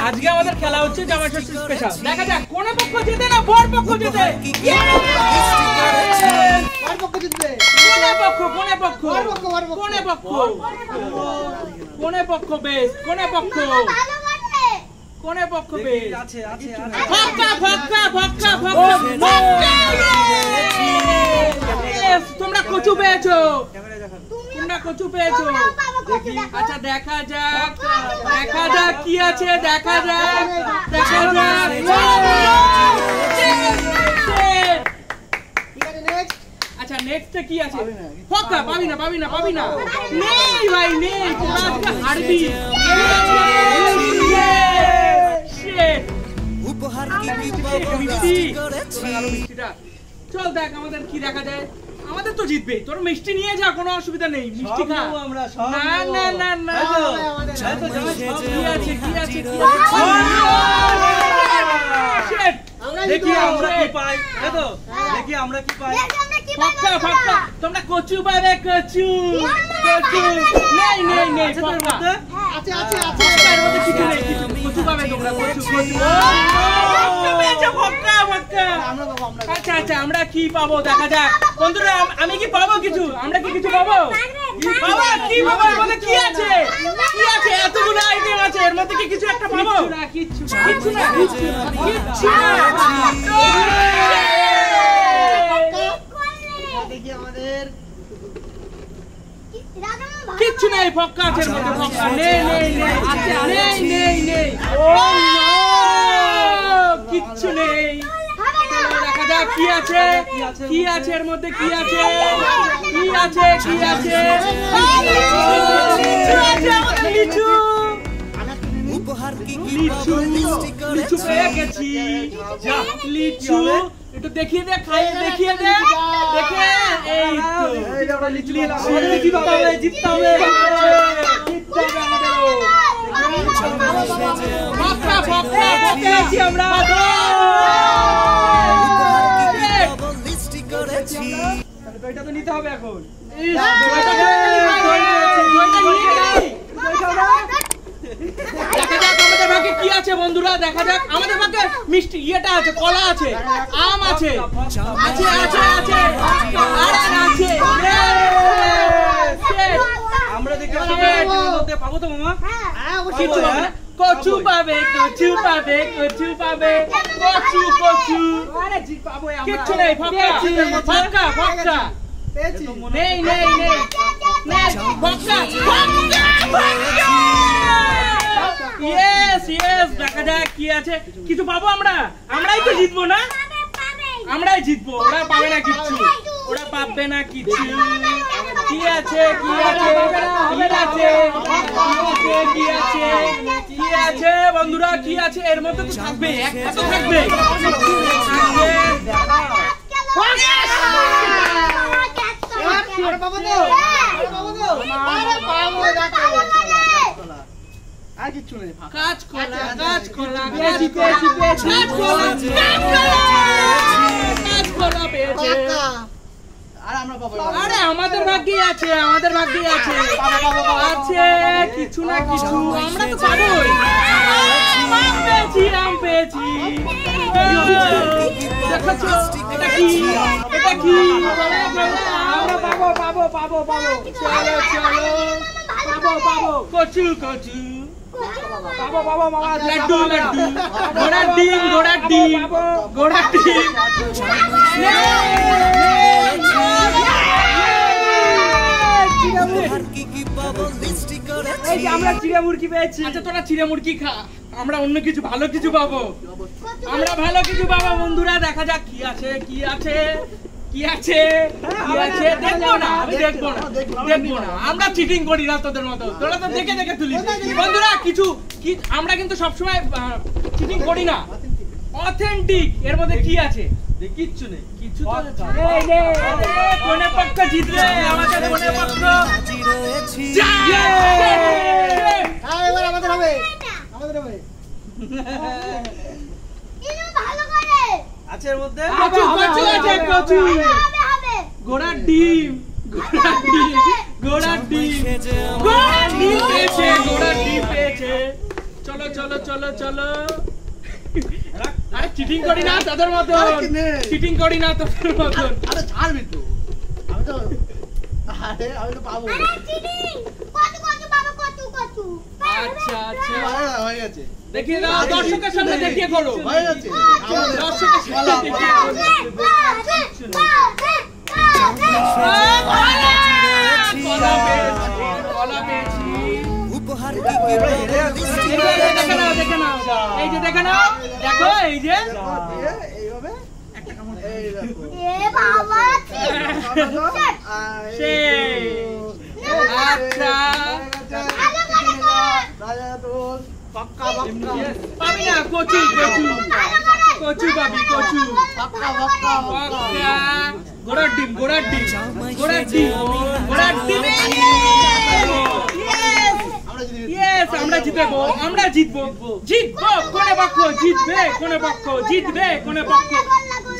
আজকে আমাদের খেলা হচ্ছে জামাই ষষ্ঠী স্পেশাল। দেখা যাক কোন পক্ষ জেতে না বর পক্ষ জেতে। বর পক্ষ জিতবে। কোন পক্ষ বেশ? কোন পক্ষ বেশ? আছে তোমরা কচু পেয়েছো। আচ্ছা দেখা যাক কি আছে। দেখা যাক আচ্ছা নেক্সট কি আছে? ফক্কা পাবি না নেই ভাই নেই। তোরা আজকে হারবি। চল দেখ আমাদের কি দেখা যায়। আমাদের তো জিতবে। তোর মিষ্টি নিয়ে যা, কোনো অসুবিধা নেই। মিষ্টি খা। না দেখি আমরা কি পাই। তোমরা কচু পাবে। কচু নেই কচু পাবে তোমরা। আচ্ছা আমরা কি পাবো দেখা যাক বন্ধুরা। আমি কি পাবো কিছু? আমরা কি কিছু পাবো? কি পাবো? এর মধ্যে কি আছে? এতগুলো আইটেম আছে, এর মধ্যে কি কিছু একটা পাবো? কিচ্ছু না। কিচ্ছু নেই। ফক্কা আছে এর মধ্যে। ফক্কা নেই। কিচ্ছু নেই। দেখা যাক কি আছে এর মধ্যে। কি আছে? লিচু পেয়ে গেছি। লিচু একটু দেখিয়ে দে। দেখিয়ে দে। এই তো জিততে হবে। আমরা এটা তো নিতে হবে এখন। দেখা যাক আমাদের ভাগ্যে কি আছে বন্ধুরা। দেখা যাক আমাদের ভাগ্যে মিষ্টি ইয়েটা আছে, কলা আছে, আম আছে। আমরা দেখি পাবো তো মামা। কচু পাবে। কিচ্ছু নেই। ফক্কা নেই। দেখা যাক কি আছে। কিছু পাবো আমরাই তো জিতবো না। আমরাই জিতবো। ওরা পাবে না কিচ্ছু। কি আছে বন্ধুরা? কি আছে এর মধ্যে? তো থাকবে, একটা তো থাকবে। আরে আমাদের ভাগ্যে আছে। কিছু না কিছু আমরা তো পাবোই। আম পেয়েছি। এটা কি? আমরা পাবো। চলো পাবো। কচু পাবো মামা। লাড্ডু ঘোড়ার ডিম। আমরা চিড়ে মুরগি পেয়েছি। আচ্ছা তোরা চিড়ে মুরগি খা। আমরা অন্য কিছু ভালো কিছু পাবো। বন্ধুরা দেখা যাক কি আছে। দেখবো না। আমরা চিটিং করি না তোদের মতো। তোরা তো দেখে তুলিস। বন্ধুরা আমরা কিন্তু সবসময় চিটিং করি না। অথেন্টিক। এর মধ্যে কি আছে? কিচ্ছু নেই। কোন পক্ষ জিতবে? আমাদের কোন পক্ষ? আমাদের হবে। আছে এর মধ্যে কচু। ঘোড়ার ডিম। পেয়েছে, ঘোড়ার ডিম পেয়েছে। চলো চলো চলো চলো। আরে চিটিং করি না তোদের মতন, চিটিং করি না তোদের মতন। আরে ছাড়বি তো, আমি তো পাবো। আচ্ছা আচ্ছা হয়ে গেছে, দেখিয়ে দাও, দর্শকের সামনে দেখিয়ে করো। হয়ে গেছে। দর্শকের সামনে দেখিয়ে করো। কলা পেয়েছি, কলা পেয়েছি। দেখে নাও, দেখে নাও, এই যে দেখে নাও, দেখো এই যে এইভাবে একটা কামড়, এই দেখো। সেই আচ্ছা পাক্কা পাক্কা পাবি না, কচু কচু কচু পাবি, কচু পাক্কা পাক্কা পাক্কা। ঘোড়ার ডিম, ঘোড়ার ডিম, ঘোড়ার ডিম, ঘোড়ার ডিম। ইয়েস, আমরা জিতবো, আমরা জিতবো, জিতবো। কোনে পক্ষ জিতবে, কোনে পক্ষ জিতবে, কোনে পক্ষ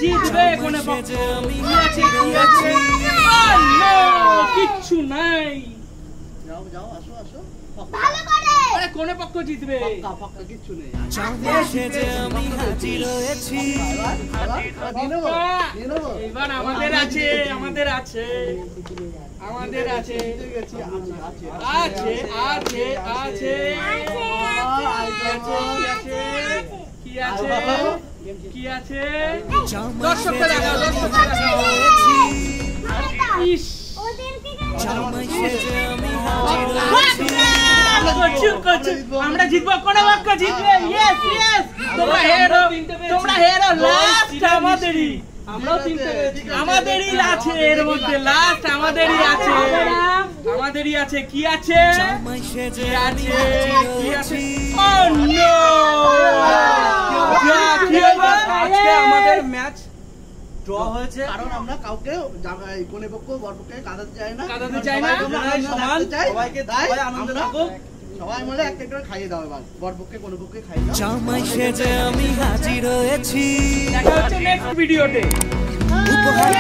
জিতবে, কোনে পক্ষ কি আছে, কি আছে? নো, কিচ্ছু নাই। যাও যাও, আসো আসো, আরে কোনে পক্ষ জিতবে? পাক্কা পাক্কা, কিচ্ছু নেই। এবার আমাদের আছে, আমাদের আছে, আমাদের আছে, আছে আছে আছে কি আছে, কি আছে? দর্শককে দেখাও, দর্শককে দেখাও। ইস, কচু কচু, আমরা জিতবো, কোন পক্ষ জিতবে? ইয়েস ইয়েস, তোমরা হেরো, তোমরা হেরো। লাস্ট আমাদেরই, আমরাও তিনটে পেয়েছি, আমাদেরই আছে, এর মধ্যে লাস্ট আমাদেরই আছে, আমাদেরই আছে। কি আছে, কি আছে, কি আছে? ও নো, আজকে আমাদের ম্যাচ ড্র হয়েছে, কারণ আমরা কাউকে কোনে পক্ষ বরপক্ষে কাঁদাতে চাই না, কাঁদাতে চাই না, সমান সবাইকে সবাই আনন্দ থাকো। সবাই মিলে একটা করে খাইয়ে দাও, এবার বরপক্ষে কোনে পক্ষে খাইয়ে দাও। জামাই সেজে আমি হাজির হয়েছি, দেখা হচ্ছে নেক্সট ভিডিওতে। উপহার